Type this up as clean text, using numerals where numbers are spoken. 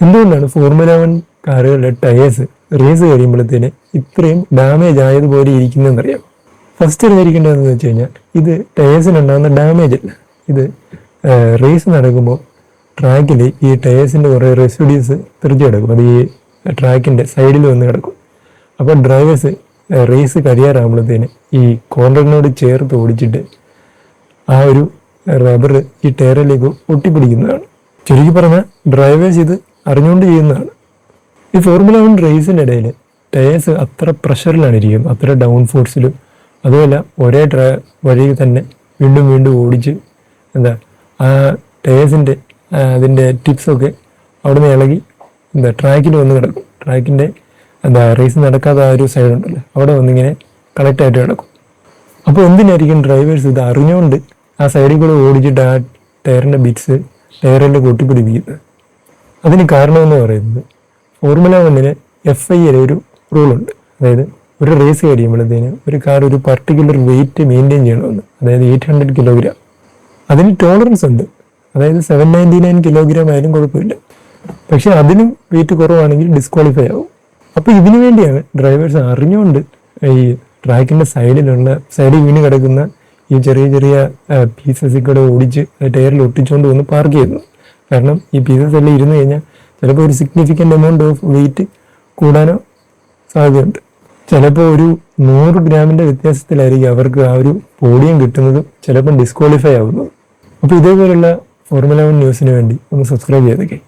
എന്തുകൊണ്ടാണ് ഫോർമുല 1 കാറുകളുടെ tyres raise കഴിയുമ്പോഴത്തേന് ഇത്രയും ഡാമേജ് ആയതുപോലെ ഇരിക്കുന്നതെന്നറിയാം? ഫസ്റ്റ് അറിഞ്ഞിരിക്കേണ്ടതെന്ന് വെച്ച് കഴിഞ്ഞാൽ ഇത് ടയേഴ്സിനുണ്ടാകുന്ന ഡാമേജ് അല്ല. ഇത് റേസ് നടക്കുമ്പോൾ ട്രാക്കിൽ ഈ ടയേഴ്സിൻ്റെ കുറേ റെസിഡ്യൂസ് തെറിച്ച് കിടക്കും. അത് ഈ ട്രാക്കിൻ്റെ സൈഡിൽ വന്ന് കിടക്കും. അപ്പോൾ ഡ്രൈവേഴ്സ് റേസ് കഴിയാറാകുമ്പോഴത്തേന് ഈ കോർണറിനോട് ചേർത്ത് ഓടിച്ചിട്ട് ആ ഒരു റബ്ബർ ഈ ടയറിലേക്ക് ഒട്ടിപ്പിടിക്കുന്നതാണ്. ചുരുക്കി പറഞ്ഞാൽ ഡ്രൈവേഴ്സ് ഇത് അറിഞ്ഞുകൊണ്ട് ചെയ്യുന്നതാണ്. ഈ ഫോർമുല 1 റേസിൻ്റെ ഇടയിൽ ടയേഴ്സ് അത്ര പ്രഷറിലാണ് ഇരിക്കുന്നത്, അത്ര ഡൗൺ ഫോഴ്സിലും. അതുമല്ല ഒരേ വഴിയിൽ തന്നെ വീണ്ടും വീണ്ടും ഓടിച്ച് ആ ടയേഴ്സിൻ്റെ അതിൻ്റെ ടിപ്സൊക്കെ അവിടെ നിന്ന് ഇളകി ട്രാക്കിൽ വന്ന് കിടക്കും. ട്രാക്കിൻ്റെ റേസ് നടക്കാത്ത ആ ഒരു സൈഡ് ഉണ്ടല്ലോ, അവിടെ വന്നിങ്ങനെ കണക്റ്റായിട്ട് കിടക്കും. അപ്പോൾ എന്തിനായിരിക്കും ഡ്രൈവേഴ്സ് ഇത് അറിഞ്ഞുകൊണ്ട് ആ സൈഡിൽ കൂടെ ഓടിച്ചിട്ട് ആ ടയറിൻ്റെ ബിറ്റ്സ് ടയറിൽ കൊട്ടിപ്പിടിപ്പിക്കുന്നത്? അതിന് കാരണമെന്ന് പറയുന്നത് ഫോർമുല 1 FIA ഒരു റൂളുണ്ട്. അതായത് ഒരു റേസ് കഴിയുമ്പോഴത്തേന് ഒരു കാർ ഒരു പർട്ടിക്കുലർ വെയിറ്റ് മെയിൻറ്റെയിൻ ചെയ്യണമെന്ന്. അതായത് 800 കിലോഗ്രാം. അതിന് ടോളറൻസ് ഉണ്ട്. അതായത് 799 കിലോഗ്രാം ആയാലും കുഴപ്പമില്ല. പക്ഷെ അതിനും വെയിറ്റ് കുറവാണെങ്കിൽ ഡിസ്ക്വാളിഫൈ ആവും. അപ്പോൾ ഇതിനു വേണ്ടിയാണ് ഡ്രൈവേഴ്സ് അറിഞ്ഞുകൊണ്ട് ഈ ട്രാക്കിൻ്റെ സൈഡിൽ വീണ് കിടക്കുന്ന ഈ ചെറിയ ചെറിയ പീസസിൽ കൂടെ ഓടിച്ച് ടയറിൽ ഒട്ടിച്ചുകൊണ്ട് വന്ന് പാർക്ക് ചെയ്യുന്നത്. കാരണം ഈ പീസസ് എല്ലാം ഇരുന്ന് കഴിഞ്ഞാൽ ചിലപ്പോൾ ഒരു സിഗ്നിഫിക്കൻ്റ് എമൗണ്ട് ഓഫ് വെയിറ്റ് കൂടാനോ സാധ്യതയുണ്ട്. ചിലപ്പോൾ ഒരു 100 ഗ്രാമിൻ്റെ വ്യത്യാസത്തിലായിരിക്കും അവർക്ക് ആ ഒരു പോഡിയം കിട്ടുന്നതും ചിലപ്പം ഡിസ്ക്വാളിഫൈ ആവുന്നതും. അപ്പോൾ ഇതേപോലുള്ള ഫോർമുല 1 ന്യൂസിന് വേണ്ടി ഒന്ന് സബ്സ്ക്രൈബ് ചെയ്തേക്കെ.